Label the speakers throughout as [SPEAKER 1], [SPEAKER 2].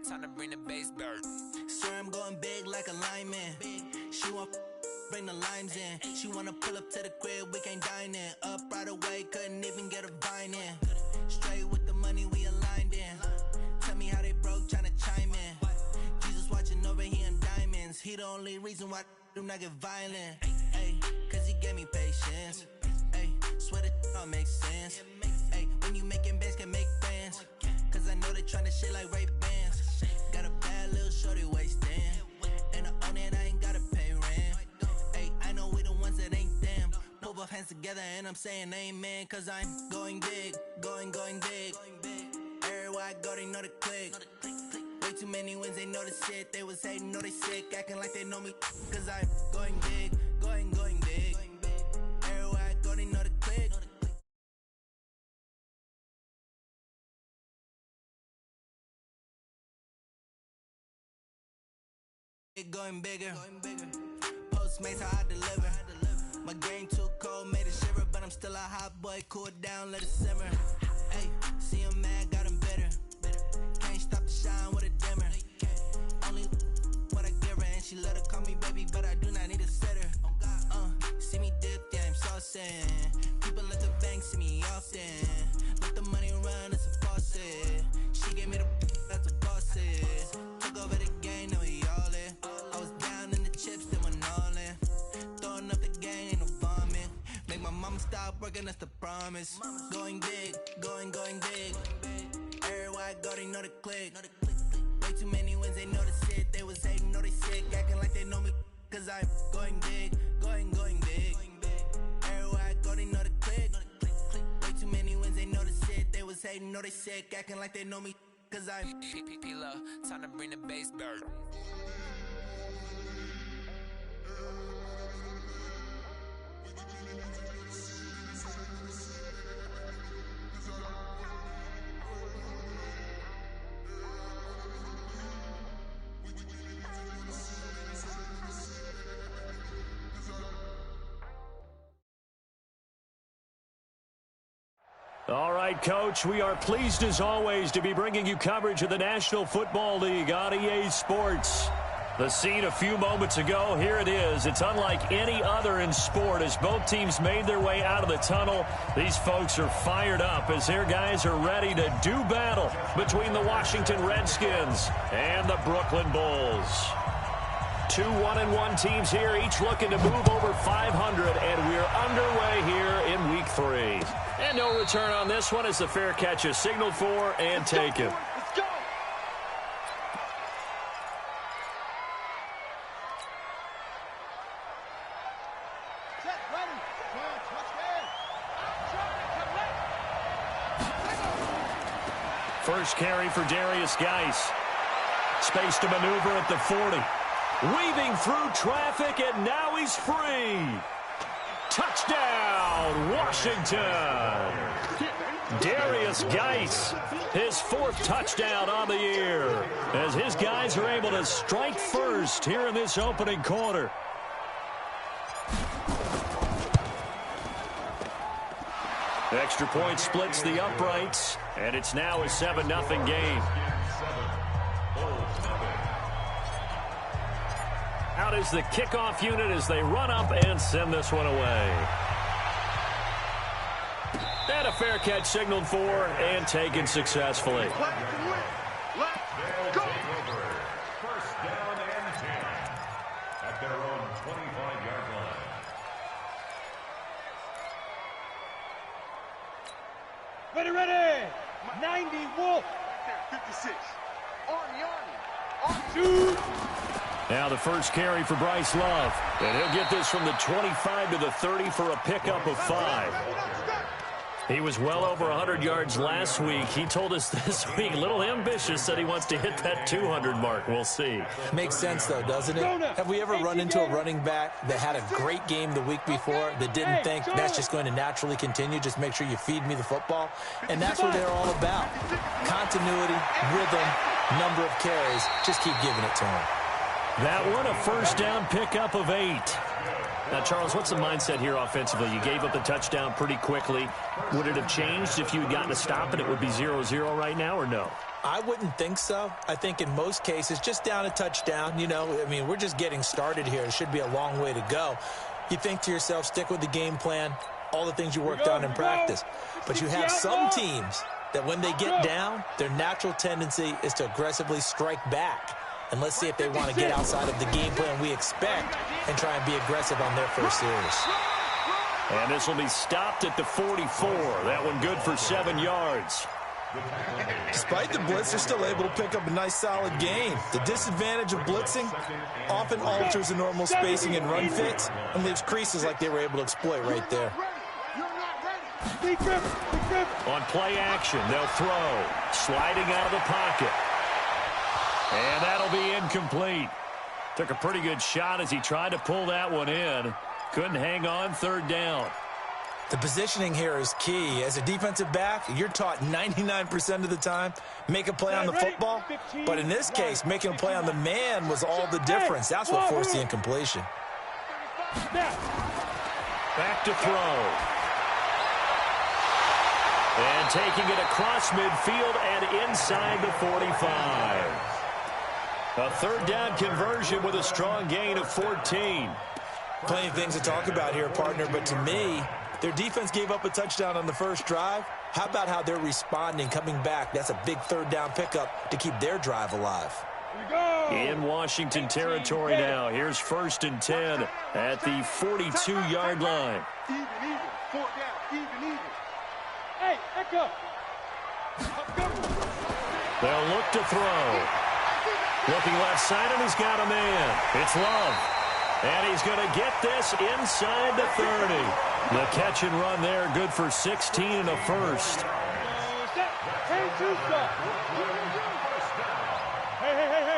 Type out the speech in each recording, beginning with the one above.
[SPEAKER 1] Time to bring the bass bird.
[SPEAKER 2] Sir, I'm going big like a lineman. She want bring the limes in. She wanna pull up to the crib, we can't dine in. Up right away, couldn't even get a vine in. Straight with the money we aligned in. Tell me how they broke, tryna chime in. Jesus watching over here in diamonds. He the only reason why I do not get violent. Ay, cause he gave me patience. Ay, swear that all makes sense. Ay, when you making bands, can make friends. Cause I know they tryna shit like Ray-Bans. Got a bad little shorty wasting. And I own it, I ain't gotta pay rent. Ay, I know we the ones that ain't them. Put both hands together and I'm saying amen. Cause I'm going big, going big. Everywhere I go, they know the click. Way too many wins, they know the shit. They was hating, know they sick, acting like they know me. Cause I'm going big, going big. Everywhere I go, they know the click. Going bigger. Postmates how I deliver. My game too cold, made it shiver, but I'm still a hot boy. Cool it down, let it simmer. Hey, see him mad, got him bitter. Can't stop the shine with a dimmer. Only what I give her, and she let her call me baby, but I do not need a sitter. See me dip, yeah, I'm saucing. People at the bank see me often. Let the money run, it's a faucet. She gave me the that's a faucet. Took over the game, now we all in. I was down in the chips, then went all in. Throwing up the gang, ain't no vomit. Make my mama stop working, that's the promise. Going big, going big. Everywhere I go, they know the click. Way too many wins, they know the shit. They was hating, know they sick, acting like they know me. Cause I'm going big, going big. Everywhere I go, they know the click. Way too many wins, they know the shit. They was hating, know they sick, acting like they know me. Cause I'm
[SPEAKER 1] time to bring the bass bird.
[SPEAKER 3] All right, Coach, we are pleased as always to be bringing you coverage of the National Football League on EA Sports. The scene a few moments ago, here it is. It's unlike any other in sport as both teams made their way out of the tunnel. These folks are fired up as their guys are ready to do battle between the Washington Redskins and the Brooklyn Bulls. Two 1-1 teams here, each looking to move over 500, and we're underway here in Week 3. And no return on this one as the fair catch is signaled for and taken.
[SPEAKER 4] Let's go. Set, ready.
[SPEAKER 3] First carry for Darius Geis. Space to maneuver at the 40. Weaving through traffic, and now he's free. Touchdown, Washington. Darius Geis, his fourth touchdown on the year, as his guys are able to strike first here in this opening quarter. Extra point splits the uprights, and it's now a 7-0 game. Out is the kickoff unit as they run up and send this one away. And a fair catch signaled for and taken successfully.
[SPEAKER 4] Let's go.
[SPEAKER 5] First down and 10 at their own 25-yard line.
[SPEAKER 4] Ready. 90 Wolf. 56. On two.
[SPEAKER 3] Now the first carry for Bryce Love. And he'll get this from the 25 to the 30 for a pickup of 5. He was well over 100 yards last week. He told us this week, a little ambitious, said he wants to hit that 200 mark. We'll see.
[SPEAKER 6] Makes sense, though, doesn't it? Have we ever run into a running back that had a great game the week before that didn't think that's just going to naturally continue? Just make sure you feed me the football. And that's what they're all about. Continuity, rhythm, number of carries. Just keep giving it to him.
[SPEAKER 3] That one, a first down pickup of 8. Now, Charles, what's the mindset here offensively? You gave up the touchdown pretty quickly. Would it have changed if you had gotten a stop and it would be 0-0 right now, or no?
[SPEAKER 6] I wouldn't think so. I think in most cases, just down a touchdown, we're just getting started here. It should be a long way to go. You think to yourself, stick with the game plan, all the things you worked on in practice. But you have some teams that when they get down, their natural tendency is to aggressively strike back. And let's see if they want to get outside of the game plan we expect and try and be aggressive on their first series.
[SPEAKER 3] And this will be stopped at the 44. That one good for 7 yards.
[SPEAKER 6] Despite the blitz, they're still able to pick up a nice, solid gain. The disadvantage of blitzing often alters the normal spacing and run fits and leaves creases like they were able to exploit right there.
[SPEAKER 3] On play action, they'll throw. Sliding out of the pocket. And that'll be incomplete. Took a pretty good shot as he tried to pull that one in. Couldn't hang on, third down.
[SPEAKER 6] The positioning here is key. As a defensive back, you're taught 99% of the time, make a play on the football. But in this case, making a play on the man was all the difference. That's what forced the incompletion.
[SPEAKER 3] Back to throw. And taking it across midfield and inside the 45. A third down conversion with a strong gain of 14.
[SPEAKER 6] Plenty of things to talk about here, partner, but to me, their defense gave up a touchdown on the first drive. How about how they're responding, coming back? That's a big third down pickup to keep their drive alive.
[SPEAKER 3] In Washington territory now. Here's 1st and 10 at the 42-yard line.
[SPEAKER 4] Even, 4 down, even. Hey, Echo.
[SPEAKER 3] They'll look to throw. Looking left side, and he's got a man. It's Love. And he's going to get this inside the 30. The catch and run there, good for 16 and a first.
[SPEAKER 4] Hey.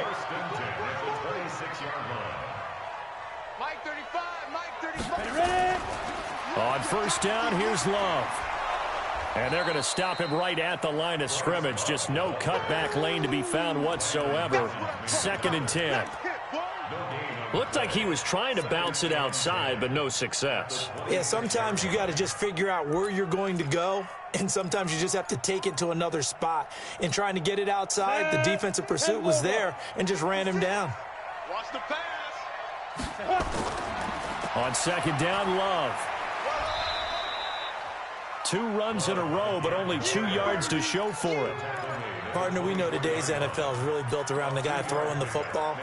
[SPEAKER 5] First and 10 at the 26-yard line.
[SPEAKER 4] Mike 35. Ready?
[SPEAKER 3] On first down, here's Love. And they're going to stop him right at the line of scrimmage. Just no cutback lane to be found whatsoever. 2nd and 10. Looked like he was trying to bounce it outside, but no success.
[SPEAKER 6] Yeah, sometimes you got to just figure out where you're going to go, and sometimes you just have to take it to another spot. In trying to get it outside, the defensive pursuit was there and just ran him down.
[SPEAKER 4] Watch the pass.
[SPEAKER 3] On 2nd down, Love. 2 runs in a row, but only 2 yards to show for it.
[SPEAKER 6] Partner, we know today's NFL is really built around the guy throwing the football.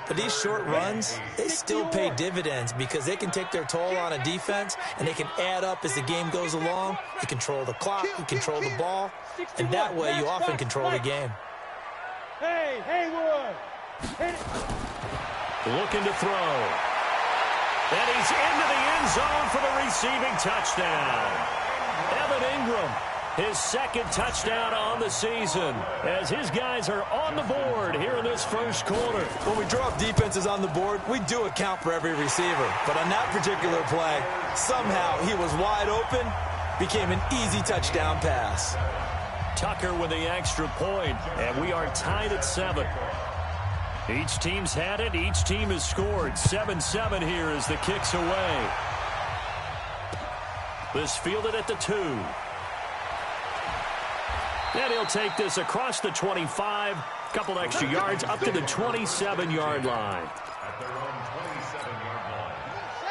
[SPEAKER 6] But these short runs, they still pay dividends because they can take their toll on a defense, and they can add up as the game goes along. You control the clock, you control the ball, and that way you often control the game.
[SPEAKER 4] Hey, Haywood.
[SPEAKER 3] Looking to throw. And he's into the end zone for the receiving touchdown. Evan Ingram, his 2nd touchdown on the season, as his guys are on the board here in this first quarter.
[SPEAKER 6] When we draw up defenses on the board, we do account for every receiver. But on that particular play, somehow he was wide open, became an easy touchdown pass.
[SPEAKER 3] Tucker with the extra point, and we are tied at 7. Each team's had it. Each team has scored. 7-7 here as the kick's away. This fielded at the 2. And he'll take this across the 25. Couple extra yards up to the 27-yard line.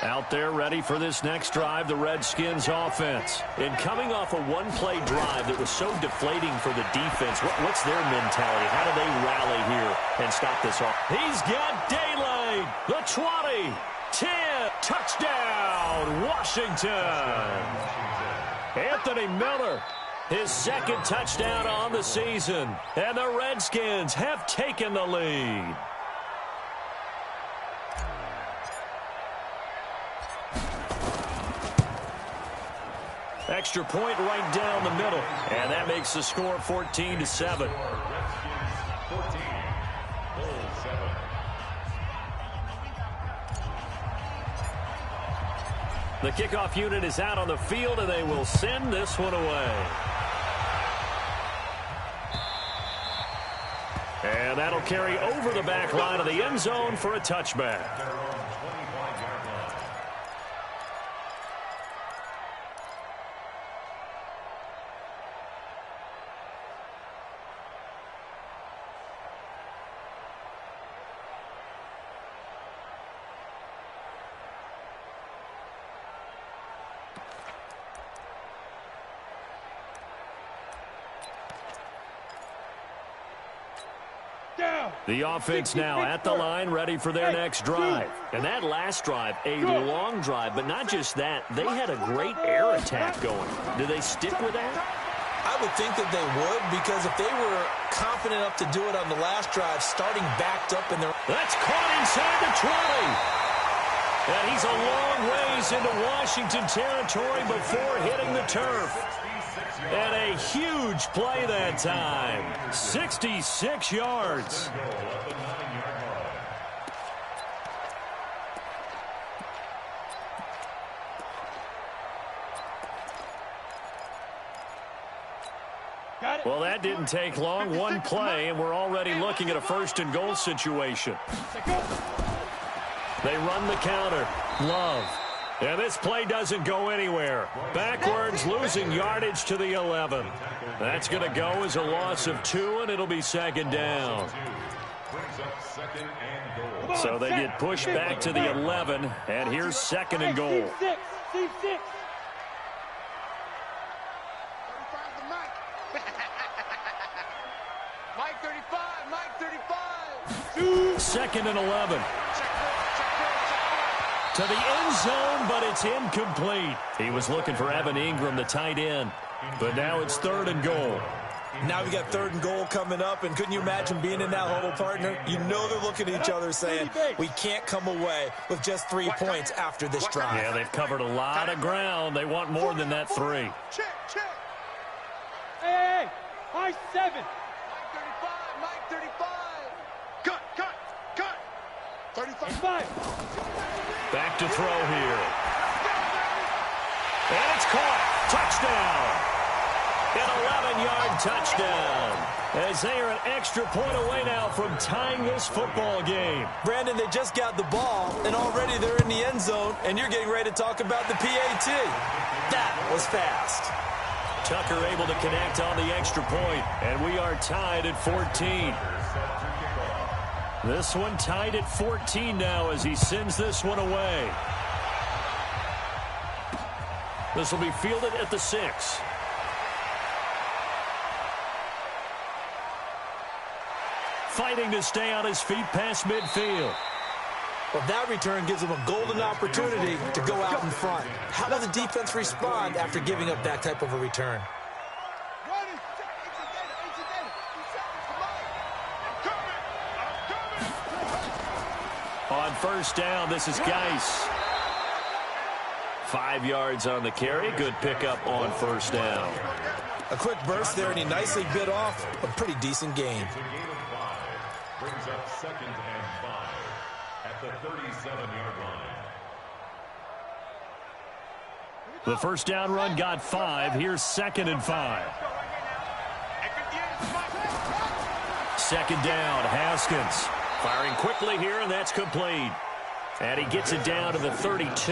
[SPEAKER 3] Out there ready for this next drive, the Redskins offense. And coming off a one-play drive that was so deflating for the defense, what's their mentality? How do they rally here and stop this off? He's got daylight. The 20, 10, touchdown, Washington. Anthony Miller, his 2nd touchdown on the season. And the Redskins have taken the lead. Extra point right down the middle. And that makes the score 14-7. The kickoff unit is out on the field, and they will send this one away. And that'll carry over the back line of the end zone for a touchback. The offense now at the line, ready for their next drive. And that last drive, a long drive, but not just that. They had a great air attack going. Do they stick with that?
[SPEAKER 6] I would think that they would, because if they were confident enough to do it on the last drive, starting backed up in their...
[SPEAKER 3] That's caught inside the 20. And he's a long ways into Washington territory before hitting the turf. And a huge play that time. 66 yards. Well, that didn't take long. One play, and we're already looking at a first-and-goal situation. They run the counter. Love. And this play doesn't go anywhere. Backwards, losing yardage to the 11. That's going to go as a loss of 2, and it'll be second down. So they get pushed back to the 11, and here's second and goal.
[SPEAKER 4] Mike 35, Mike 35.
[SPEAKER 3] Second and 11. To the end zone, but it's incomplete. He was looking for Evan Ingram, the tight end. But now it's third and goal.
[SPEAKER 6] Now we got third and goal coming up, and couldn't you imagine being in that huddle, partner? You know they're looking at each other saying, we can't come away with just 3 points after this drive.
[SPEAKER 3] Yeah, they've covered a lot of ground. They want more than that 3.
[SPEAKER 4] Check, check.
[SPEAKER 7] Hey, high 7.
[SPEAKER 4] Mike 35. Cut. 35.
[SPEAKER 3] Back to throw here. And it's caught. Touchdown. An 11-yard touchdown. As they are an extra point away now from tying this football game.
[SPEAKER 6] Brandon, they just got the ball, and already they're in the end zone, and you're getting ready to talk about the PAT. That was fast.
[SPEAKER 3] Tucker able to connect on the extra point, and we are tied at 14. This one tied at 14 now as he sends this one away. This will be fielded at the 6. Fighting to stay on his feet past midfield.
[SPEAKER 6] Well, that return gives him a golden opportunity to go out in front. How does the defense respond after giving up that type of a return?
[SPEAKER 3] On first down, this is Geis. 5 yards on the carry. Good pickup on first down.
[SPEAKER 6] A quick burst there, and he nicely bit off a pretty decent gain.
[SPEAKER 5] Brings up second and 5 at the 37-yard line.
[SPEAKER 3] The first down run got 5. Here's second and 5. Second down, Haskins. Firing quickly here, and that's complete. And he gets it down to the 32.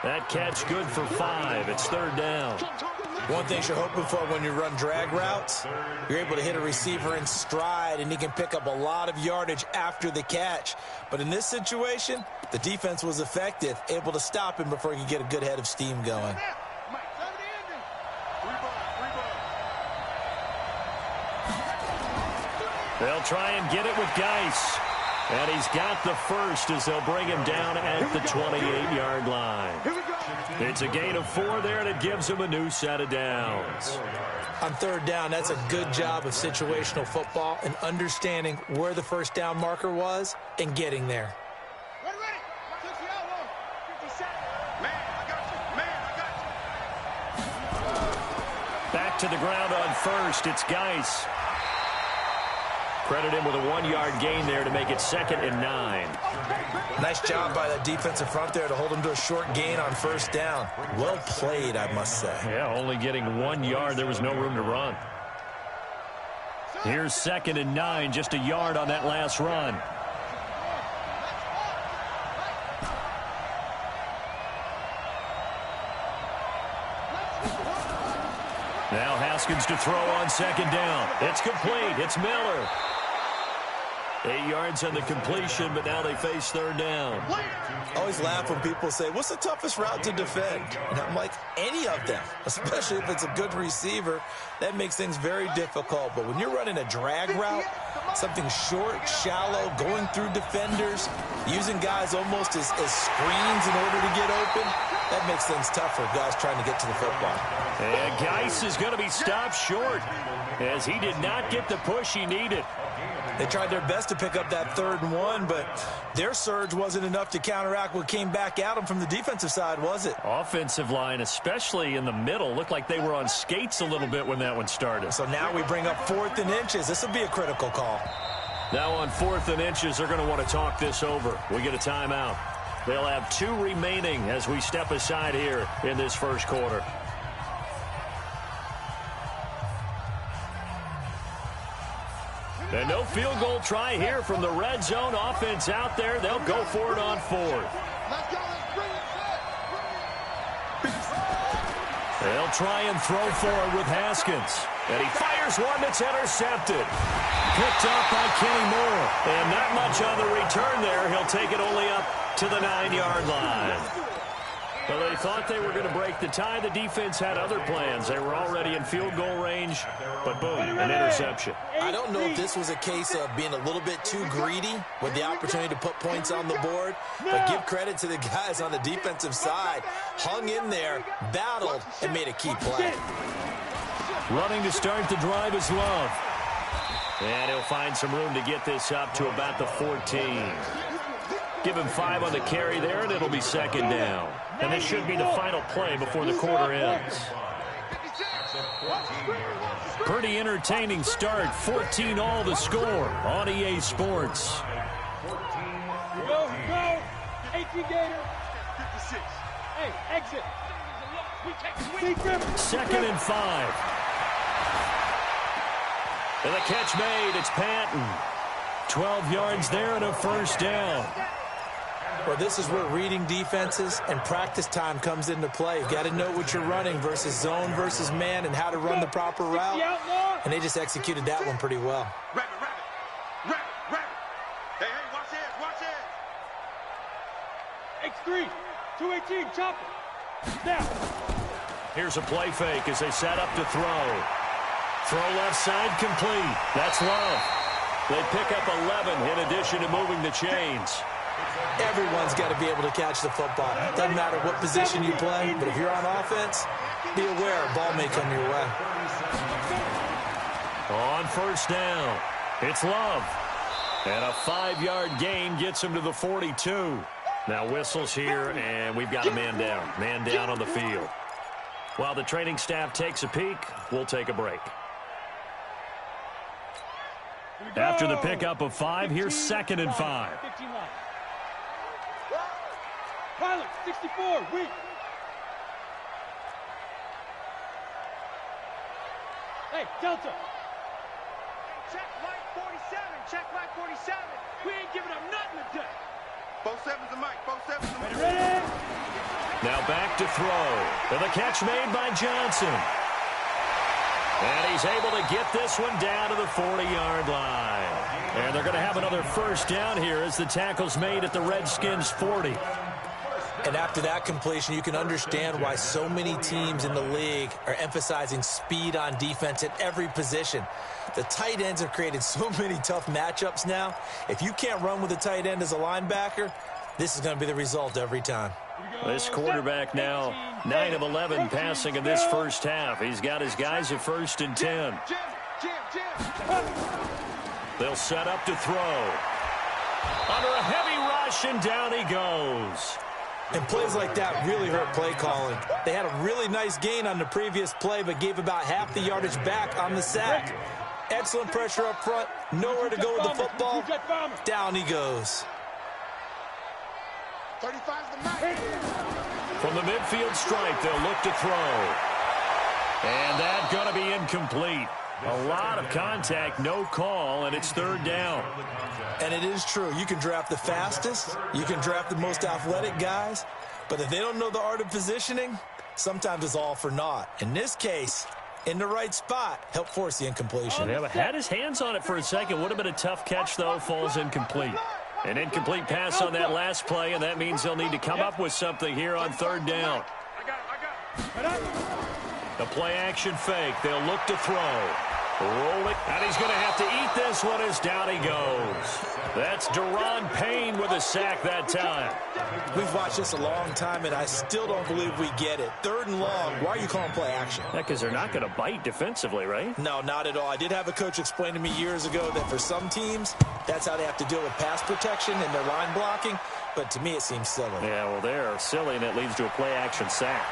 [SPEAKER 3] That catch good for 5. It's third down.
[SPEAKER 6] One thing you're hoping for when you run drag routes, you're able to hit a receiver in stride, and he can pick up a lot of yardage after the catch. But in this situation, the defense was effective, able to stop him before he could get a good head of steam going.
[SPEAKER 3] They'll try and get it with Geis. And he's got the first as they'll bring him down at the 28-yard line. It's a gain of 4 there, and it gives him a new set of downs.
[SPEAKER 6] On third down, that's a good job of situational football and understanding where the first down marker was and getting there.
[SPEAKER 3] Back to the ground on first. It's Geis. Credit him with a 1-yard gain there to make it second and 9.
[SPEAKER 6] Nice job by the defensive front there to hold him to a short gain on first down. Well played, I must say.
[SPEAKER 3] Yeah, only getting 1 yard. There was no room to run. Here's second and 9, just a yard on that last run. Now Haskins to throw on second down. It's complete. It's Miller. 8 yards on the completion, but now they face third down.
[SPEAKER 6] I always laugh when people say, what's the toughest route to defend? And I'm like, any of them, especially if it's a good receiver. That makes things very difficult. But when you're running a drag route, something short, shallow, going through defenders, using guys almost as screens in order to get open, that makes things tough for guys trying to get to the football.
[SPEAKER 3] And Geis is going to be stopped short as he did not get the push he needed.
[SPEAKER 6] They tried their best to pick up that 3rd and 1, but their surge wasn't enough to counteract what came back at them from the defensive side, was it?
[SPEAKER 3] Offensive line, especially in the middle, looked like they were on skates a little bit when that one started.
[SPEAKER 6] So now we bring up 4th and inches. This will be a critical call.
[SPEAKER 3] Now on 4th and inches, they're going to want to talk this over. We get a timeout. They'll have 2 remaining as we step aside here in this first quarter. And no field goal try here from the red zone. Offense out there. They'll go for it on 4th. They'll try and throw for it with Haskins. And he fires one that's intercepted. Picked up by Kenny Moore. And not much on the return there. He'll take it only up to the 9-yard line. Well, they thought they were going to break the tie. The defense had other plans. They were already in field goal range, but boom, an interception.
[SPEAKER 6] I don't know if this was a case of being a little bit too greedy with the opportunity to put points on the board, but give credit to the guys on the defensive side. Hung in there, battled, and made a key play.
[SPEAKER 3] Running to start the drive is Love. And he'll find some room to get this up to about the 14. Give him 5 on the carry there, and it'll be 2nd down. And this should be the final play before the quarter ends. Pretty entertaining start. 14-all the score on EA Sports.
[SPEAKER 7] Go. 18 Gator. 56. Hey, exit.
[SPEAKER 3] 2nd and 5. And the catch made. It's Patton. 12 yards there and a 1st down.
[SPEAKER 6] Well, this is where reading defenses and practice time comes into play. You've got to know what you're running versus zone versus man and how to run the proper route. And they just executed that one pretty well.
[SPEAKER 4] Rabbit. Hey, watch it.
[SPEAKER 7] X3, 218, chopper. Now.
[SPEAKER 3] Here's a play fake as they set up to throw. Throw left side complete. That's Love. They pick up 11 in addition to moving the chains.
[SPEAKER 6] Everyone's got to be able to catch the football. Doesn't matter what position you play, but if you're on offense, be aware a ball may come your way.
[SPEAKER 3] On 1st down, it's Love. And a 5-yard gain gets him to the 42. Now whistles here, and we've got a man down. Man down on the field. While the training staff takes a peek, we'll take a break. After the pickup of 5, here's 2nd and 5.
[SPEAKER 7] Pilot, 64, weak. Hey, Delta.
[SPEAKER 4] Check light 47. We ain't giving up nothing today. 47's the mic. 47's the mic.
[SPEAKER 7] Ready?
[SPEAKER 3] Now back to throw. And the catch made by Johnson. And he's able to get this one down to the 40-yard line. And they're going to have another 1st down here as the tackle's made at the Redskins' 40.
[SPEAKER 6] And after that completion, you can understand why so many teams in the league are emphasizing speed on defense at every position. The tight ends have created so many tough matchups now. If you can't run with a tight end as a linebacker, this is going to be the result every time.
[SPEAKER 3] This quarterback now 9 of 11 passing in this first half. He's got his guys at 1st and 10. They'll set up to throw. Under a heavy rush, and down he goes.
[SPEAKER 6] And plays like that really hurt play calling. They had a really nice gain on the previous play, but gave about half the yardage back on the sack. Excellent pressure up front. Nowhere to go with the football. Down he goes.
[SPEAKER 4] 35's the mic.
[SPEAKER 3] From the midfield stripe, they'll look to throw. And that's going to be incomplete. A lot of contact, no call, and it's 3rd down.
[SPEAKER 6] And it is true. You can draft the fastest. You can draft the most athletic guys. But if they don't know the art of positioning, sometimes it's all for naught. In this case, in the right spot, helped force the incompletion.
[SPEAKER 3] Yeah, but had his hands on it for a second. Would have been a tough catch, though. Falls incomplete. An incomplete pass on that last play, and that means they'll need to come up with something here on third down. The play-action fake. They'll look to throw. Roll it, and he's going to have to eat this one as down he goes. That's Deron Payne with a sack that time.
[SPEAKER 6] We've watched this a long time, and I still don't believe we get it. Third and long, why are you calling play action?
[SPEAKER 3] Yeah, because they're not going to bite defensively, right?
[SPEAKER 6] No, not at all. I did have a coach explain to me years ago that for some teams, that's how they have to deal with pass protection and their line blocking, but to me it seems silly.
[SPEAKER 3] Yeah, well, they're silly, and it leads to a play-action sack.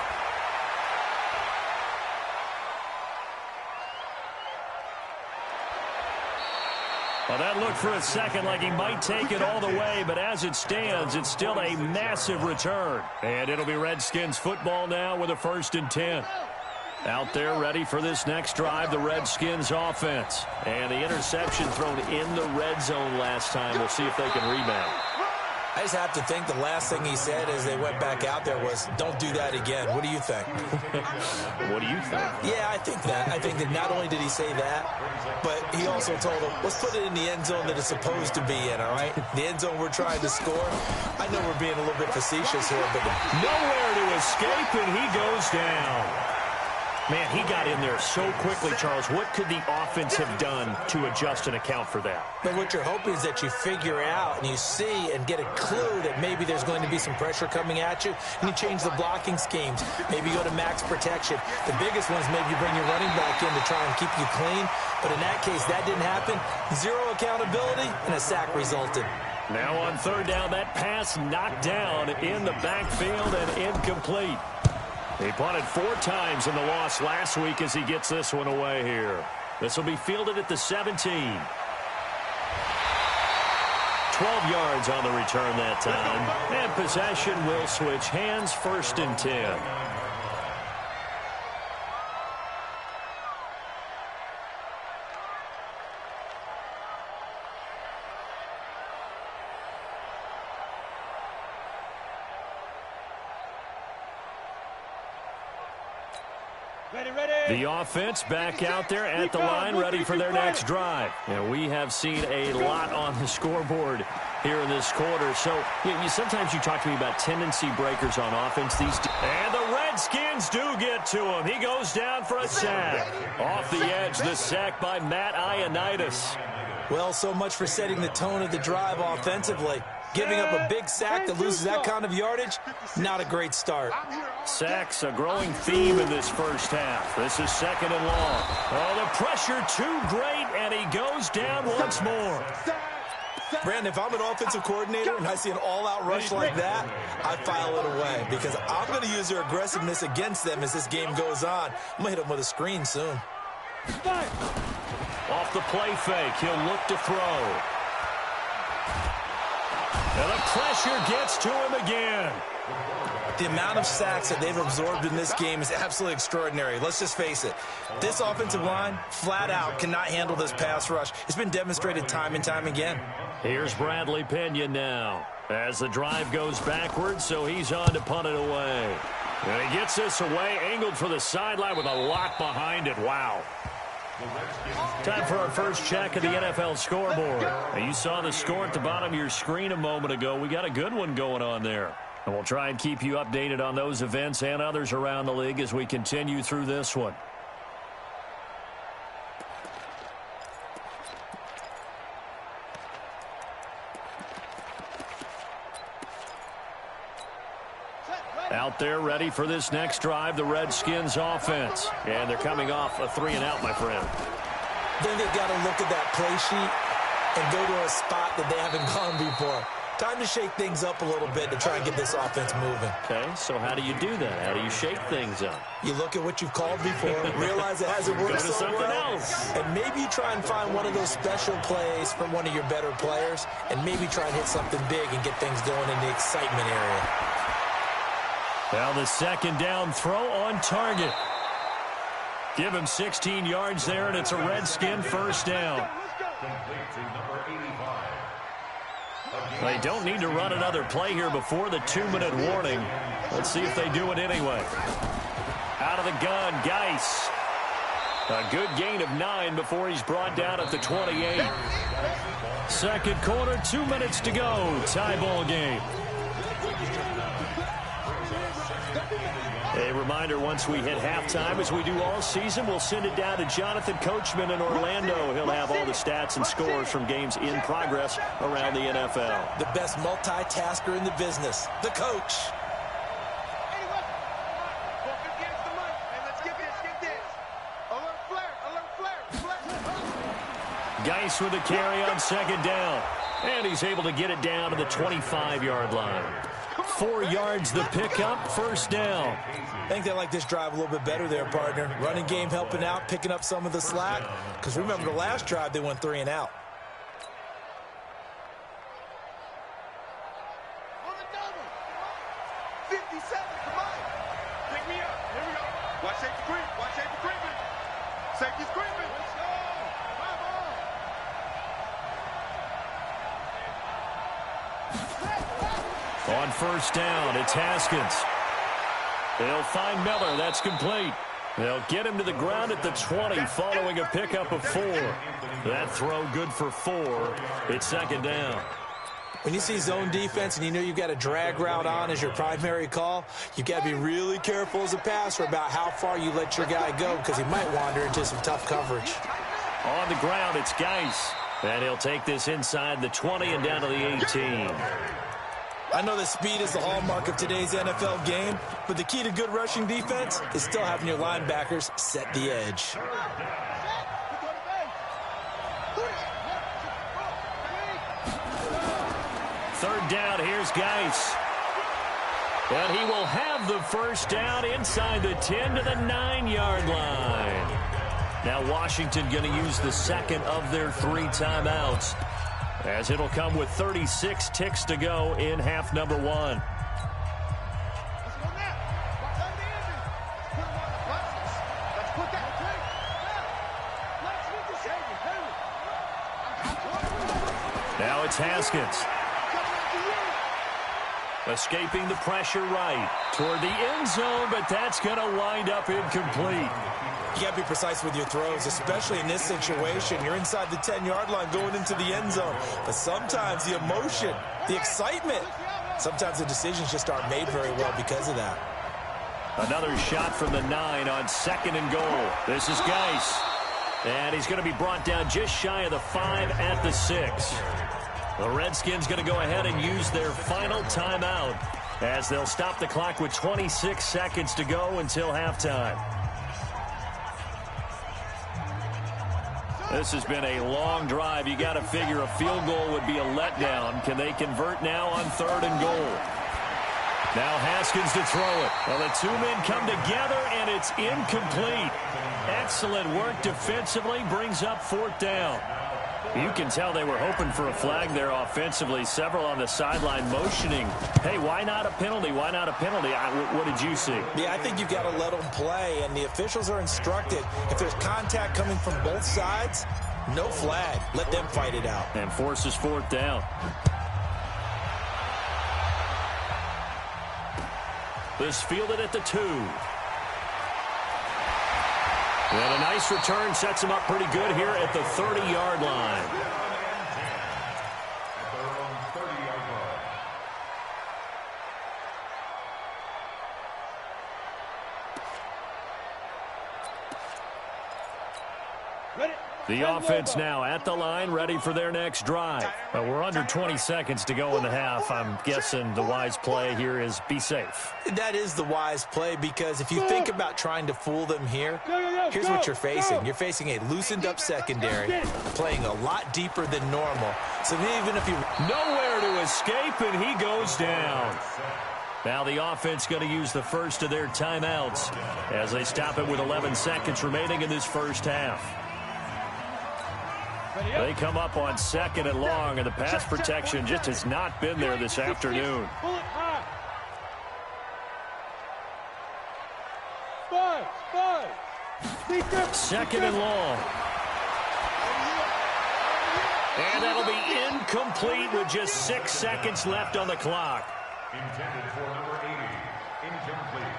[SPEAKER 3] Well, that looked for a second like he might take it all the way, but as it stands, it's still a massive return. And it'll be Redskins football now with a 1st and 10. Out there ready for this next drive, the Redskins offense. And the interception thrown in the red zone last time. We'll see if they can rebound.
[SPEAKER 6] I just have to think the last thing he said as they went back out there was, don't do that again. What do you think?
[SPEAKER 3] What do you think?
[SPEAKER 6] Yeah, I think that. I think that not only did he say that, but he also told them, let's put it in the end zone that it's supposed to be in, all right? The end zone we're trying to score. I know we're being a little bit facetious here, but
[SPEAKER 3] nowhere to escape, and he goes down. Man, he got in there so quickly, Charles. What could the offense have done to adjust and account for that?
[SPEAKER 6] But what you're hoping is that you figure out and you see and get a clue that maybe there's going to be some pressure coming at you, and you change the blocking schemes. Maybe you go to max protection. The biggest one is maybe you bring your running back in to try and keep you clean. But in that case, that didn't happen. Zero accountability, and a sack resulted.
[SPEAKER 3] Now on third down, that pass knocked down in the backfield and incomplete. He punted 4 times in the loss last week as he gets this one away here. This will be fielded at the 17. 12 yards on the return that time. And possession will switch hands, 1st and 10. The offense back out there at the line, ready for their next drive. And we have seen a lot on the scoreboard here in this quarter. So sometimes you talk to me about tendency breakers on offense. And the Redskins do get to him. He goes down for a sack. Off the edge, the sack by Matt Ioannidis.
[SPEAKER 6] Well, so much for setting the tone of the drive offensively. Giving up a big sack that loses that kind of yardage, not a great start.
[SPEAKER 3] Sacks, a growing theme in this first half. This is 2nd and long. Oh, the pressure too great, and he goes down once more.
[SPEAKER 6] Brandon, if I'm an offensive coordinator and I see an all-out rush like that, I file it away because I'm going to use their aggressiveness against them as this game goes on. I'm going to hit them with a screen soon.
[SPEAKER 3] Off the play fake, he'll look to throw. And the pressure gets to him again.
[SPEAKER 6] The amount of sacks that they've absorbed in this game is absolutely extraordinary. Let's just face it. This offensive line, flat out, cannot handle this pass rush. It's been demonstrated time and time again.
[SPEAKER 3] Here's Bradley Pena now as the drive goes backwards, so he's on to punt it away. And he gets this away, angled for the sideline with a lot behind it. Wow. Time for our first check of the NFL scoreboard. Now, you saw the score at the bottom of your screen a moment ago. We got a good one going on there. And we'll try and keep you updated on those events and others around the league as we continue through this one. Out there ready for this next drive, the Redskins offense. And they're coming off a 3-and-out, my friend.
[SPEAKER 6] Then they've got to look at that play sheet and go to a spot that they haven't gone before. Time to shake things up a little bit to try and get this offense moving.
[SPEAKER 3] Okay, so how do you do that? How do you shake things up?
[SPEAKER 6] You look at what you've called before, realize it hasn't worked
[SPEAKER 3] Go to
[SPEAKER 6] so
[SPEAKER 3] something
[SPEAKER 6] well,
[SPEAKER 3] else.
[SPEAKER 6] and maybe you try and find one of those special plays from one of your better players, and maybe try and hit something big and get things going in the excitement area.
[SPEAKER 3] Well, the 2nd down throw on target. Give him 16 yards there, and it's a Redskin 1st down. They don't need to run another play here before the 2-minute warning. Let's see if they do it anyway. Out of the gun, Geis. A good gain of 9 before he's brought down at the 28. Second quarter, 2 minutes to go. Tie ball game. A reminder, once we hit halftime, as we do all season, we'll send it down to Jonathan Coachman in Orlando. He'll have all the stats and scores from games in progress around the NFL.
[SPEAKER 6] The best multitasker in the business, the coach.
[SPEAKER 3] Geis with a carry on second down. And he's able to get it down to the 25-yard line. 4 yards the pickup, first down.
[SPEAKER 6] I think they like this drive a little bit better there, partner. Running game helping out, picking up some of the slack. Because remember, the last drive, they went 3 and out.
[SPEAKER 4] On the double. 57, come on. Pick me up. Here we go. Watch safety creep. Watch safety creeping. Safety's creeping. Let's go.
[SPEAKER 3] On first down, it's Haskins. They'll find Miller. That's complete. They'll get him to the ground at the 20 following a pickup of 4. That throw good for 4. It's second down.
[SPEAKER 6] When you see zone defense and you know you've got a drag route on as your primary call, you've got to be really careful as a passer about how far you let your guy go because he might wander into some tough coverage.
[SPEAKER 3] On the ground, it's Geis. And he'll take this inside the 20 and down to the 18.
[SPEAKER 6] I know that speed is the hallmark of today's NFL game, but the key to good rushing defense is still having your linebackers set the edge.
[SPEAKER 3] Third down, here's Geis. And he will have the first down inside the 10 to the 9-yard line. Now Washington going to use the second of their 3 timeouts, as it'll come with 36 ticks to go in half number 1. Now it's Haskins. Escaping the pressure right toward the end zone, but that's going to wind up incomplete.
[SPEAKER 6] You got to be precise with your throws, especially in this situation. You're inside the 10-yard line going into the end zone. But sometimes the emotion, the excitement, sometimes the decisions just aren't made very well because of that.
[SPEAKER 3] Another shot from the 9 on second and goal. This is Geis. And he's going to be brought down just shy of the 5 at the 6. The Redskins going to go ahead and use their final timeout as they'll stop the clock with 26 seconds to go until halftime. This has been a long drive. You got to figure a field goal would be a letdown. Can they convert now on 3rd and goal? Now Haskins to throw it. Well, the 2 men come together, and it's incomplete. Excellent work defensively, brings up 4th down. You can tell they were hoping for a flag there offensively. Several on the sideline motioning, hey, why not a penalty? Why not a penalty? What did you see?
[SPEAKER 6] Yeah, I think you've got to let them play, and the officials are instructed. If there's contact coming from both sides, no flag. Let them fight it out.
[SPEAKER 3] And forces 4th down. This fielded at the 2. And a nice return sets him up pretty good here at the 30-yard line. The offense now at the line, ready for their next drive. We're under 20 seconds to go in the half. I'm guessing the wise play here is be safe.
[SPEAKER 6] That is the wise play, because if you think about trying to fool them here, here's what you're facing. You're facing a loosened up secondary, playing a lot deeper than normal. So even if you...
[SPEAKER 3] Nowhere to escape, and he goes down. Now the offense going to use the first of their timeouts as they stop it with 11 seconds remaining in this first half. They come up on 2nd and long, and the pass protection just has not been there this afternoon. 2nd and long. And that'll be incomplete with just 6 seconds left on the clock.
[SPEAKER 5] Intended for number 80. Incomplete.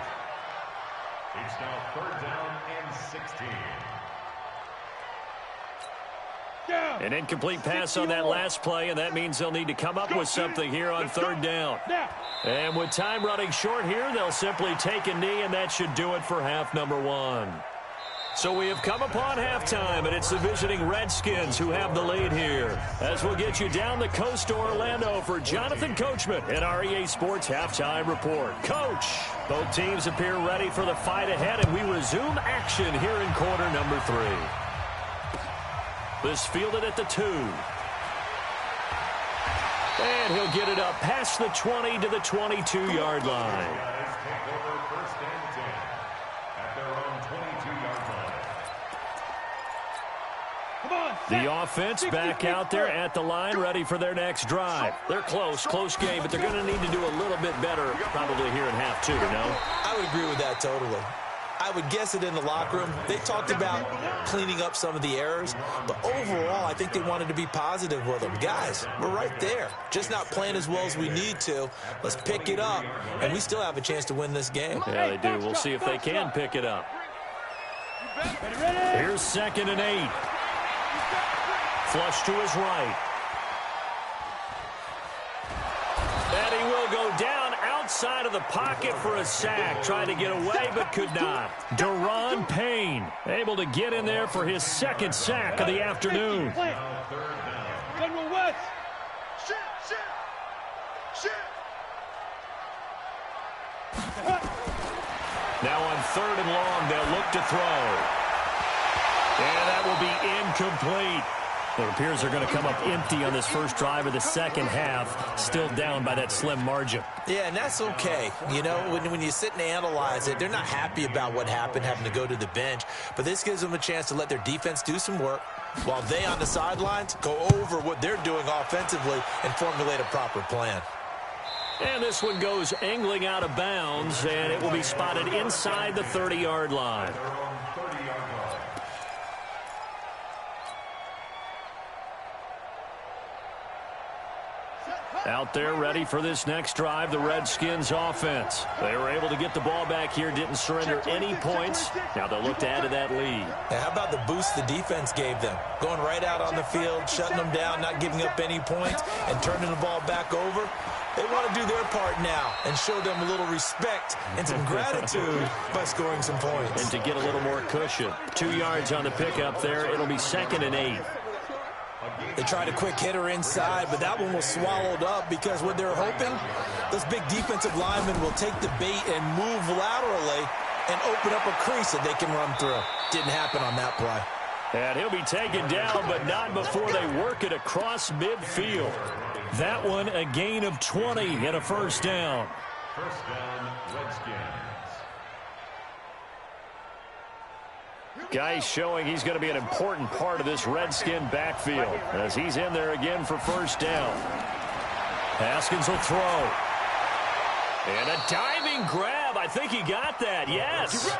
[SPEAKER 5] It's now 3rd down and 16.
[SPEAKER 3] An incomplete pass on that last play, and that means they'll need to come up with something here on third down. And with time running short here, they'll simply take a knee, and that should do it for half number one. So we have come upon halftime, and it's the visiting Redskins who have the lead here. As we'll get you down the coast to Orlando for Jonathan Coachman at our EA Sports Halftime Report. Coach, both teams appear ready for the fight ahead, and we resume action here in quarter number 3. This fielded at the 2. And he'll get it up past the 20 to the 22-yard line. The offense back out there at the line, ready for their next drive. They're close game, but they're going to need to do a little bit better probably here in half 2, no?
[SPEAKER 6] I would agree with that totally. I would guess it in the locker room. They talked about cleaning up some of the errors, but overall, I think they wanted to be positive with them. Guys, we're right there. Just not playing as well as we need to. Let's pick it up, and we still have a chance to win this game.
[SPEAKER 3] Yeah, they do. We'll see if they can pick it up. Here's 2nd and 8. Flush to his right. And he will go down outside of the pocket for a sack. Tried to get away, but could not. Deron Payne able to get in there for his 2nd sack of the afternoon.
[SPEAKER 7] General West.
[SPEAKER 3] Now on 3rd and long, they'll look to throw. And that will be incomplete. It appears they're going to come up empty on this first drive of the second half, still down by that slim margin.
[SPEAKER 6] Yeah, and that's okay. You know, when you sit and analyze it, they're not happy about what happened, having to go to the bench. But this gives them a chance to let their defense do some work while they on the sidelines go over what they're doing offensively and formulate a proper plan.
[SPEAKER 3] And this one goes angling out of bounds, and it will be spotted inside the 30-yard line. Out there ready for this next drive, the Redskins offense. They were able to get the ball back here, didn't surrender any points. Now they'll look to add to that lead.
[SPEAKER 6] Now, how about the boost the defense gave them? Going right out on the field, shutting them down, not giving up any points, and turning the ball back over. They want to do their part now and show them a little respect and some gratitude by scoring some points.
[SPEAKER 3] And to get a little more cushion. 2 yards on the pickup there. It'll be 2nd and 8.
[SPEAKER 6] They tried a quick hitter inside, but that one was swallowed up because what they're hoping, those big defensive linemen will take the bait and move laterally and open up a crease that they can run through. Didn't happen on that play.
[SPEAKER 3] And he'll be taken down, but not before they work it across midfield. That one, a gain of 20 and a first down.
[SPEAKER 5] First down, Redskins.
[SPEAKER 3] Guy showing he's going to be an important part of this Redskin backfield as he's in there again for first down. Haskins will throw. And a diving grab. I think he got that. Yes.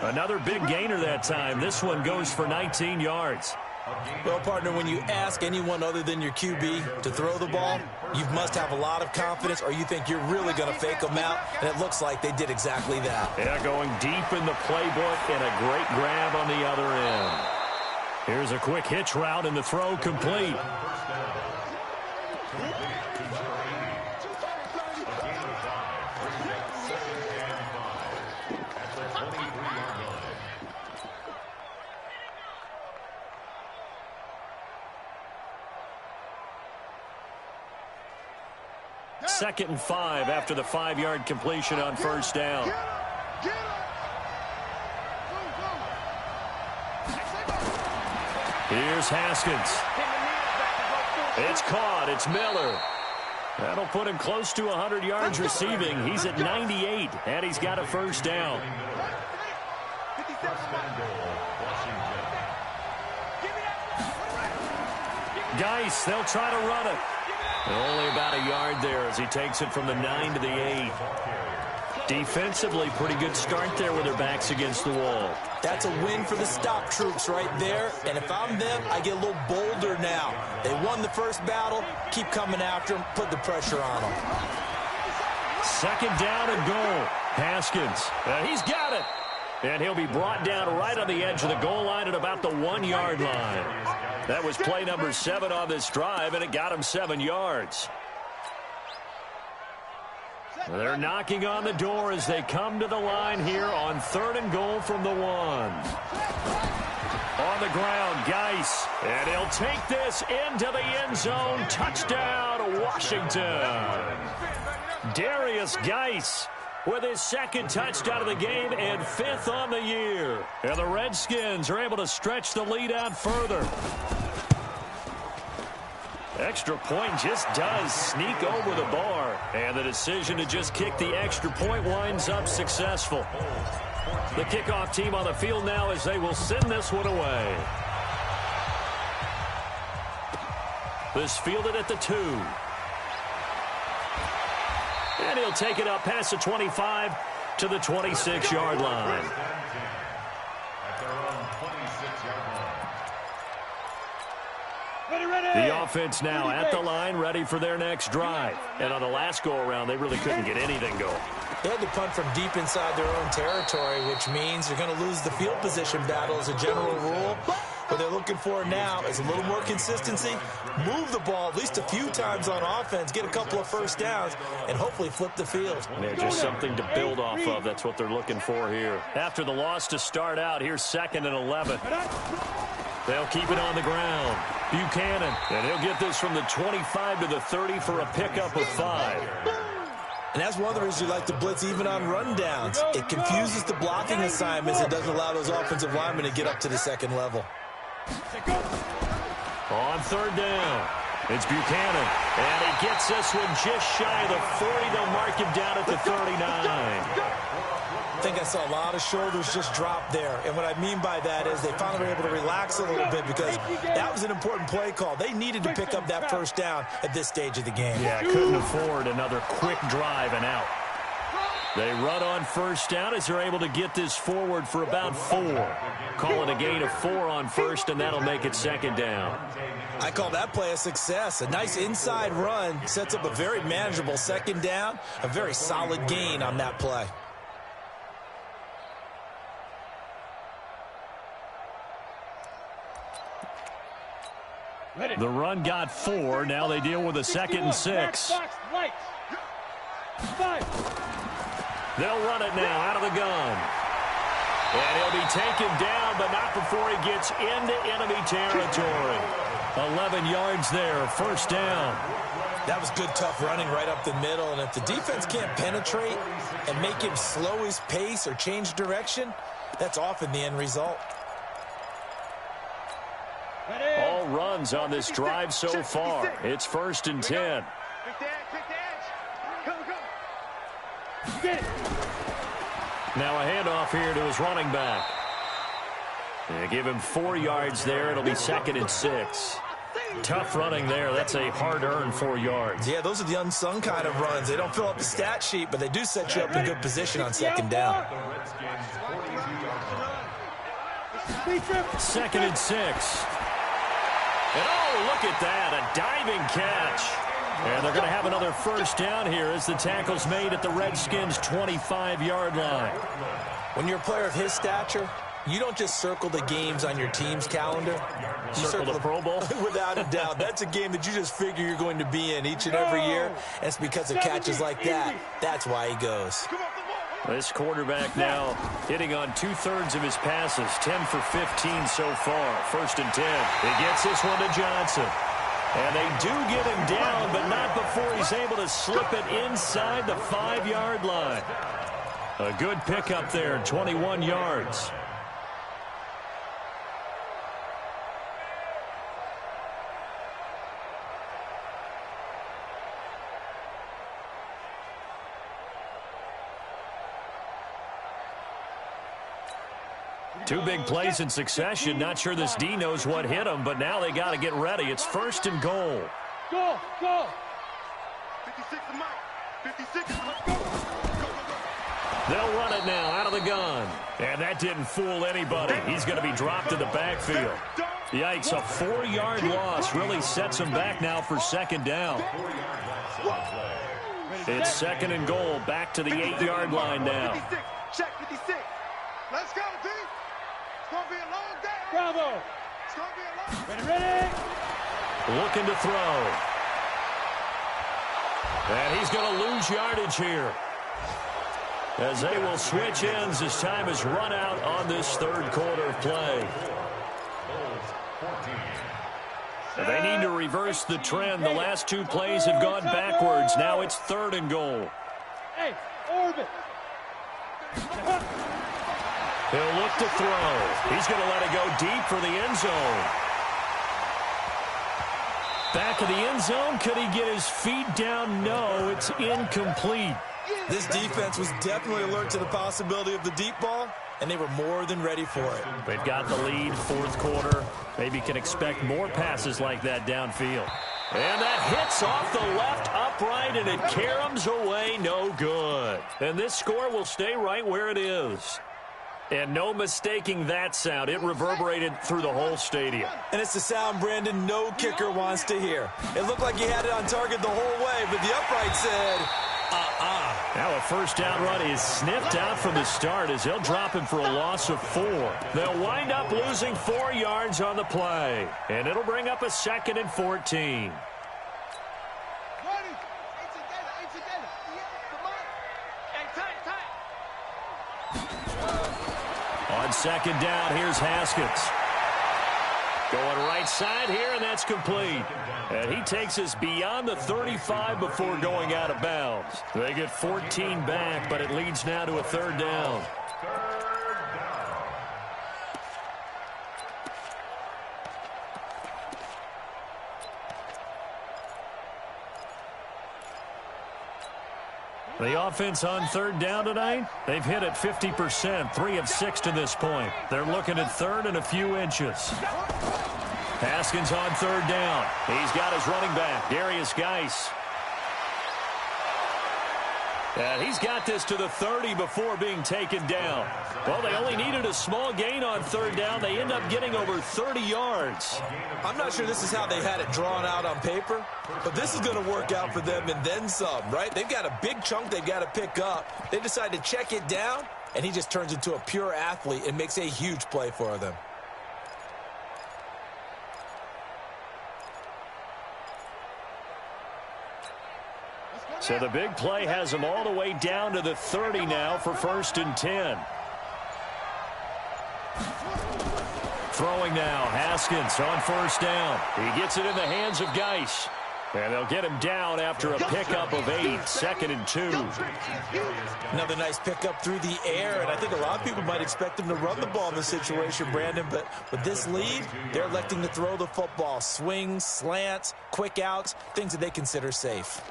[SPEAKER 3] Another big gainer that time. This one goes for 19 yards.
[SPEAKER 6] Well, partner, when you ask anyone other than your QB to throw the ball, you must have a lot of confidence or you think you're really going to fake them out, and it looks like they did exactly that.
[SPEAKER 3] Yeah, going deep in the playbook and a great grab on the other end. Here's a quick hitch route and the throw complete. Second and 5 after the 5-yard completion on first down. Here's Haskins. It's caught. It's Miller. That'll put him close to 100 yards receiving. He's at 98, and he's got a first down. Geis, they'll try to run it. Only about a yard there as he takes it from the 9 to the 8. Defensively, pretty good start there with their backs against the wall.
[SPEAKER 6] That's a win for the stop troops right there. And if I'm them, I get a little bolder now. They won the first battle. Keep coming after them. Put the pressure on them.
[SPEAKER 3] Second down and goal. Haskins. He's got it. And he'll be brought down right on the edge of the goal line at about the 1-yard line. That was play number 7 on this drive, and it got him 7 yards. They're knocking on the door as they come to the line here on 3rd and goal from the 1. On the ground, Geis. And he'll take this into the end zone. Touchdown, Washington. Darius Geis with his 2nd touchdown of the game and 5th on the year. And the Redskins are able to stretch the lead out further. Extra point just does sneak over the bar. And the decision to just kick the extra point winds up successful. The kickoff team on the field now as they will send this one away. This fielded at the 2. And he'll take it up past the 25 to the 26-yard line. The offense now at the line, ready for their next drive. And on the last go-around, they really couldn't get anything going.
[SPEAKER 6] They had to punt from deep inside their own territory, which means you're going to lose the field position battle as a general rule. What they're looking for now is a little more consistency, move the ball at least a few times on offense, get a couple of first downs, and hopefully flip the field.
[SPEAKER 3] Yeah, just something to build off of. That's what they're looking for here. After the loss to start out, here's 2nd and 11. They'll keep it on the ground. Buchanan, and he'll get this from the 25 to the 30 for a pickup of 5.
[SPEAKER 6] And that's one of the reasons you like to blitz even on rundowns. It confuses the blocking assignments. It doesn't allow those offensive linemen to get up to the 2nd level.
[SPEAKER 3] On 3rd down, it's Buchanan. And he gets this one just shy of the 40. They'll mark him down at the 39.
[SPEAKER 6] I think I saw a lot of shoulders just drop there. And what I mean by that is they finally were able to relax a little bit because that was an important play call. They needed to pick up that first down at this stage of the game.
[SPEAKER 3] Yeah, couldn't afford another quick drive and out. They run on 1st down as they're able to get this forward for about 4. Call it a gain of 4 on 1st, and that'll make it 2nd down.
[SPEAKER 6] I call that play a success. A nice inside run sets up a very manageable 2nd down, a very solid gain on that play.
[SPEAKER 3] The run got 4. Now they deal with a 2nd and 6. They'll run it now out of the gun. And he'll be taken down, but not before he gets into enemy territory. 11 yards there, 1st down.
[SPEAKER 6] That was good, tough running right up the middle. And if the defense can't penetrate and make him slow his pace or change direction, that's often the end result.
[SPEAKER 3] All runs on this drive so far. It's 1st and 10. Now a handoff here to his running back. They give him 4 yards there. It'll be 2nd and 6. Tough running there. That's a hard-earned 4 yards.
[SPEAKER 6] Yeah, those are the unsung kind of runs. They don't fill up the stat sheet, but they do set you up in good position on 2nd down.
[SPEAKER 3] 2nd and 6. And oh, look at that, a diving catch. And they're going to have another 1st down here as the tackle's made at the Redskins' 25-yard line.
[SPEAKER 6] When you're a player of his stature, you don't just circle the games on your team's calendar. You
[SPEAKER 3] circle the Pro Bowl?
[SPEAKER 6] Without a doubt. That's a game that you just figure you're going to be in each and every year. And it's because of catches like that. That's why he goes.
[SPEAKER 3] This quarterback now hitting on 2/3 of his passes, 10 for 15 so far. 1st and 10. He gets this one to Johnson. And they do get him down, but not before he's able to slip it inside the 5-yard line. A good pickup there, 21 yards. Two big plays in succession. Not sure this D knows what hit him, but now they got to get ready. It's 1st and goal.
[SPEAKER 7] Go, go.
[SPEAKER 4] 56 to Mike. 56 to Mike. Go.
[SPEAKER 3] They'll run it now out of the gun. And that didn't fool anybody. He's going to be dropped in the backfield. Yikes, a 4-yard loss really sets him back now for 2nd down. It's 2nd and goal, back to the 8-yard line now.
[SPEAKER 4] Check 56. Let's go.
[SPEAKER 7] Ready.
[SPEAKER 3] Looking to throw. And he's going to lose yardage here, as they will switch ends as time has run out on this third quarter of play. They need to reverse the trend. The last two plays have gone backwards. Now it's 3rd and goal.
[SPEAKER 7] Hey, orbit.
[SPEAKER 3] He'll look to throw. He's going to let it go deep for the end zone. Back of the end zone. Could he get his feet down? No, it's incomplete.
[SPEAKER 6] This defense was definitely alert to the possibility of the deep ball, and they were more than ready for it.
[SPEAKER 3] They've got the lead, 4th quarter. Maybe can expect more passes like that downfield. And that hits off the left upright, and it caroms away, no good. And this score will stay right where it is. And no mistaking that sound. It reverberated through the whole stadium.
[SPEAKER 6] And it's the sound, Brandon, no kicker wants to hear. It looked like he had it on target the whole way, but the upright said,
[SPEAKER 3] Now a first down run is sniffed out from the start as they'll drop him for a loss of 4. They'll wind up losing 4 yards on the play. And it'll bring up a 2nd and 14. On 2nd down, here's Haskins. Going right side here, and that's complete. And he takes us beyond the 35 before going out of bounds. They get 14 back, but it leads now to a 3rd down. The offense on 3rd down tonight, they've hit it 50%, 3 of 6 to this point. They're looking at 3rd and a few inches. Haskins on 3rd down. He's got his running back, Darius Geis. And he's got this to the 30 before being taken down. Well, they only needed a small gain on 3rd down. They end up getting over 30 yards.
[SPEAKER 6] I'm not sure this is how they had it drawn out on paper, but this is going to work out for them and then some, right? They've got a big chunk they've got to pick up. They decide to check it down, and he just turns into a pure athlete and makes a huge play for them.
[SPEAKER 3] So the big play has them all the way down to the 30 now for 1st and 10. Throwing now, Haskins on 1st down. He gets it in the hands of Geis. And they'll get him down after a pickup of 8, 2nd and 2.
[SPEAKER 6] Another nice pickup through the air, and I think a lot of people might expect him to run the ball in this situation, Brandon, but with this lead, they're electing to throw the football. Swings, slants, quick outs, things that they consider safe.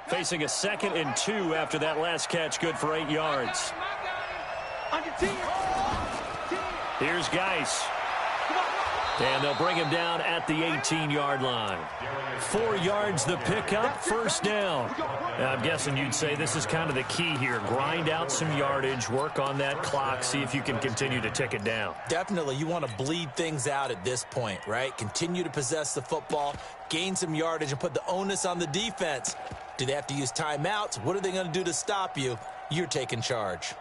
[SPEAKER 3] Facing a 2nd and 2 after that last catch, good for 8 yards. Here's Geis. And they'll bring him down at the 18-yard line. 4 yards the pickup, 1st down. Now, I'm guessing you'd say this is kind of the key here. Grind out some yardage, work on that clock, see if you can continue to tick it down.
[SPEAKER 6] Definitely. You want to bleed things out at this point, right? Continue to possess the football, gain some yardage, and put the onus on the defense. Do they have to use timeouts? What are they going to do to stop you? You're taking charge.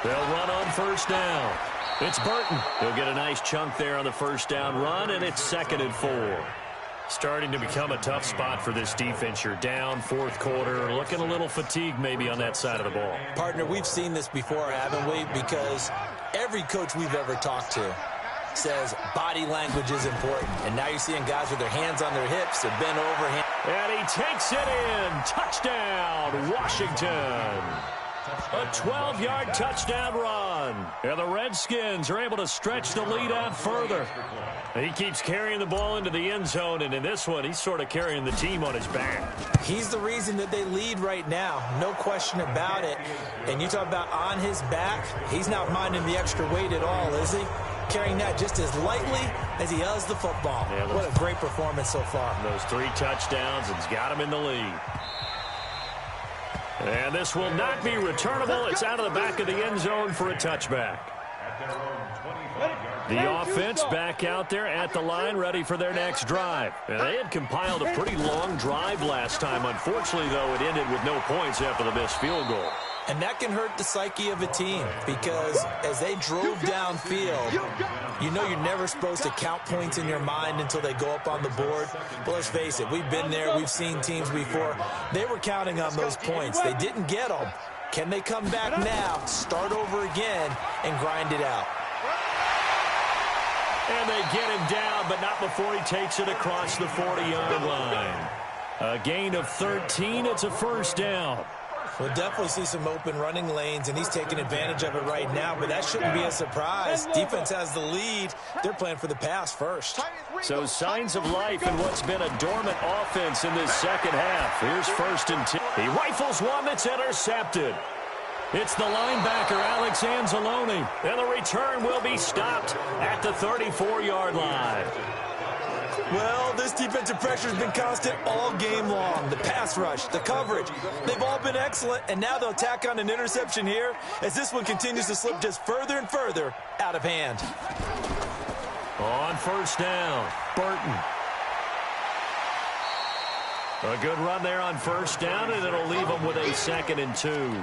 [SPEAKER 3] They'll run on 1st down. It's Burton. He'll get a nice chunk there on the 1st down run, and it's 2nd and 4. Starting to become a tough spot for this defense. You're down 4th quarter, looking a little fatigued maybe on that side of the ball.
[SPEAKER 6] Partner, we've seen this before, haven't we? Because every coach we've ever talked to says body language is important. And now you're seeing guys with their hands on their hips, they're bent over.
[SPEAKER 3] And he takes it in. Touchdown, Washington. A 12-yard touchdown run. And the Redskins are able to stretch the lead out further. He keeps carrying the ball into the end zone, and in this one, he's sort of carrying the team on his back.
[SPEAKER 6] He's the reason that they lead right now. No question about it. And you talk about on his back, he's not minding the extra weight at all, is he? Carrying that just as lightly as he does the football. Yeah, what a great performance so far.
[SPEAKER 3] Those 3 touchdowns, it's got him in the lead. And this will not be returnable. It's out of the back of the end zone for a touchback. The offense back out there at the line, ready for their next drive. And they had compiled a pretty long drive last time. Unfortunately, though, it ended with no points after the missed field goal.
[SPEAKER 6] And that can hurt the psyche of a team because as they drove downfield, you know you're never supposed to count points in your mind until they go up on the board. But let's face it, we've been there. We've seen teams before. They were counting on those points. They didn't get them. Can they come back now, start over again, and grind it out?
[SPEAKER 3] And they get him down, but not before he takes it across the 40-yard line. A gain of 13. It's a first down.
[SPEAKER 6] We'll definitely see some open running lanes, and he's taking advantage of it right now, but that shouldn't be a surprise. Defense has the lead. They're playing for the pass first.
[SPEAKER 3] So signs of life in what's been a dormant offense in this second half. Here's 1st and 10. He rifles one that's intercepted. It's the linebacker, Alex Anzalone, and the return will be stopped at the 34-yard line.
[SPEAKER 6] Well, this defensive pressure has been constant all game long. The pass rush, the coverage, they've all been excellent, and now they'll tack on an interception here as this one continues to slip just further and further out of hand.
[SPEAKER 3] On first down, Burton. A good run there on first down, and it'll leave them with a 2nd and 2.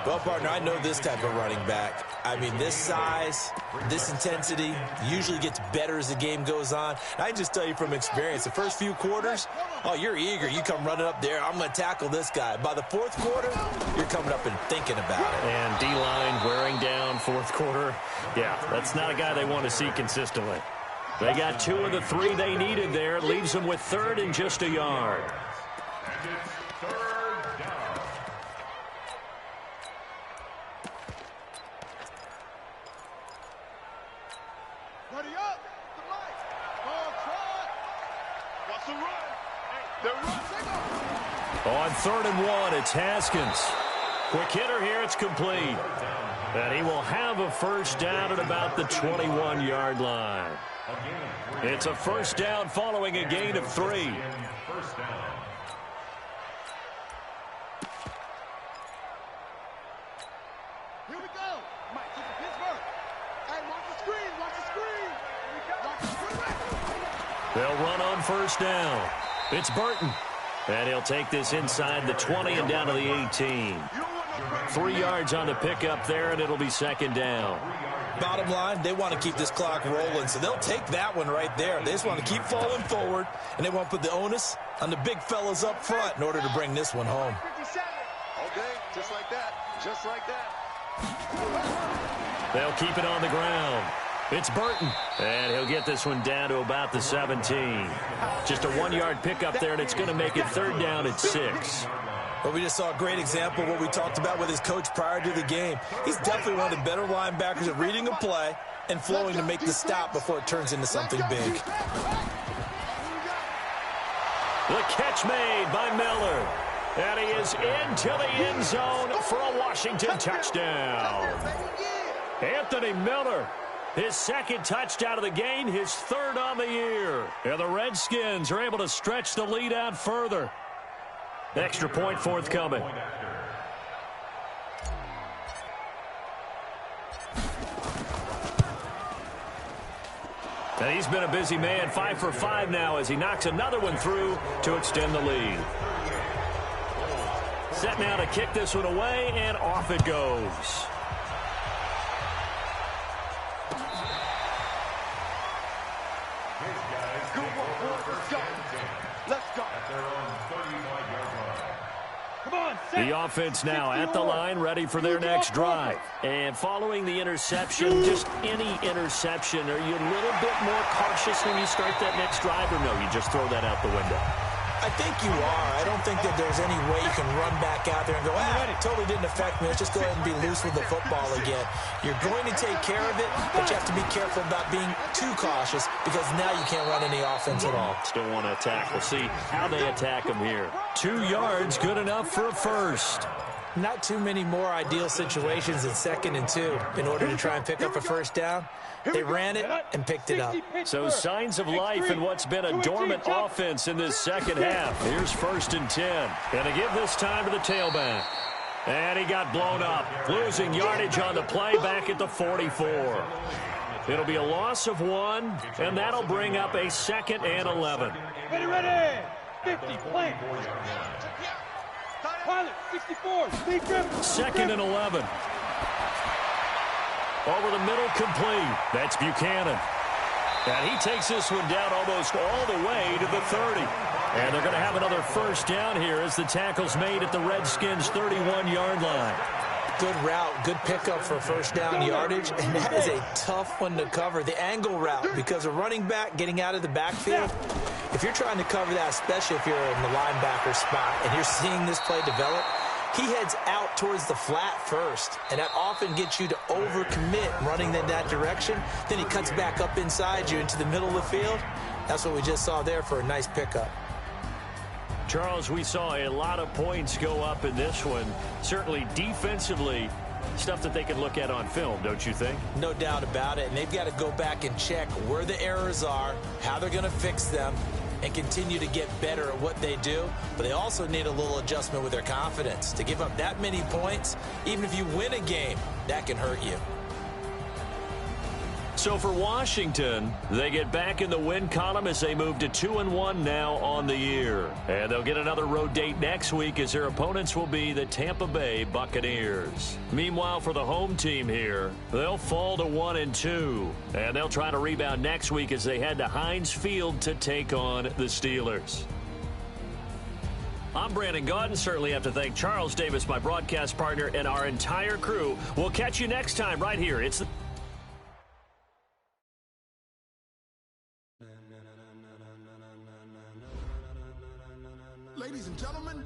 [SPEAKER 6] Well, partner, I know this type of running back. I mean, this size, this intensity usually gets better as the game goes on. I can just tell you from experience, the first few quarters, oh, you're eager. You come running up there, I'm going to tackle this guy. By the 4th quarter, you're coming up and thinking about it.
[SPEAKER 3] And D-line wearing down 4th quarter. Yeah, that's not a guy they want to see consistently. They got 2 of the 3 they needed there. It leaves them with 3rd and just a yard. On 3rd and 1, it's Haskins. Quick hitter here, it's complete. And he will have a first down at about the 21-yard line. It's a first down following a gain of 3.
[SPEAKER 4] Here we go. Mike, take the Pittsburgh. Hey, watch the screen, watch the screen. Watch the screen.
[SPEAKER 3] They'll run on first down. It's Burton. And he'll take this inside the 20 and down to the 18. 3 yards on the pickup there, and it'll be 2nd down.
[SPEAKER 6] Bottom line, they want to keep this clock rolling, so they'll take that one right there. They just want to keep falling forward, and they won't put the onus on the big fellas up front in order to bring this one home.
[SPEAKER 4] Okay, just like that. Just like that.
[SPEAKER 3] They'll keep it on the ground. It's Burton, and he'll get this one down to about the 17. Just a 1-yard pickup there, and it's going to make it 3rd down at 6.
[SPEAKER 6] Well, we just saw a great example of what we talked about with his coach prior to the game. He's definitely one of the better linebackers at reading a play and flowing to make the stop before it turns into something big.
[SPEAKER 3] The catch made by Miller. And he is into the end zone for a Washington touchdown. Anthony Miller. His 2nd touchdown of the game, his 3rd on the year. And the Redskins are able to stretch the lead out further. Extra point forthcoming. And he's been a busy man, 5 for 5 now as he knocks another one through to extend the lead. Set now to kick this one away, and off it goes. The offense now at the line, ready for their next drive. And following the interception, just any interception, are you a little bit more cautious when you start that next drive, or no, you just throw that out the window?
[SPEAKER 6] I think you are. I don't think that there's any way you can run back out there and go, it totally didn't affect me. Let's just go ahead and be loose with the football again. You're going to take care of it, but you have to be careful about being too cautious because now you can't run any offense at all.
[SPEAKER 3] Still want to attack. We'll see how they attack them here. 2 yards, good enough for a first.
[SPEAKER 6] Not too many more ideal situations in 2nd and 2 in order to try and pick up a first down. They ran it and picked it up.
[SPEAKER 3] So signs of life in what's been a dormant offense in this second half. Here's 1st and 10. Gonna give this time to the tailback. And he got blown up, losing yardage on the play back at the 44. It'll be a loss of 1, and that'll bring up a 2nd and 11.
[SPEAKER 7] Ready. 50, plant. Pilot, 64, speed driven.
[SPEAKER 3] 2nd and 11. Over the middle, complete. That's Buchanan. And he takes this one down almost all the way to the 30. And they're going to have another first down here as the tackle's made at the Redskins' 31-yard line.
[SPEAKER 6] Good route, good pickup for first down yardage, and that is a tough one to cover. The angle route, because a running back getting out of the backfield, if you're trying to cover that, especially if you're in the linebacker spot and you're seeing this play develop, he heads out towards the flat first, and that often gets you to overcommit running in that direction. Then he cuts back up inside you into the middle of the field. That's what we just saw there for a nice pickup.
[SPEAKER 3] Charles, we saw a lot of points go up in this one. Certainly defensively, stuff that they can look at on film, don't you think?
[SPEAKER 6] No doubt about it. And they've got to go back and check where the errors are, how they're going to fix them, and continue to get better at what they do. But they also need a little adjustment with their confidence. To give up that many points, even if you win a game, that can hurt you.
[SPEAKER 3] So for Washington, they get back in the win column as they move to 2-1 now on the year. And they'll get another road date next week as their opponents will be the Tampa Bay Buccaneers. Meanwhile, for the home team here, they'll fall to 1-2. And they'll try to rebound next week as they head to Heinz Field to take on the Steelers. I'm Brandon Gaudin. Certainly have to thank Charles Davis, my broadcast partner, and our entire crew. We'll catch you next time right here. It's the
[SPEAKER 8] Ladies and gentlemen,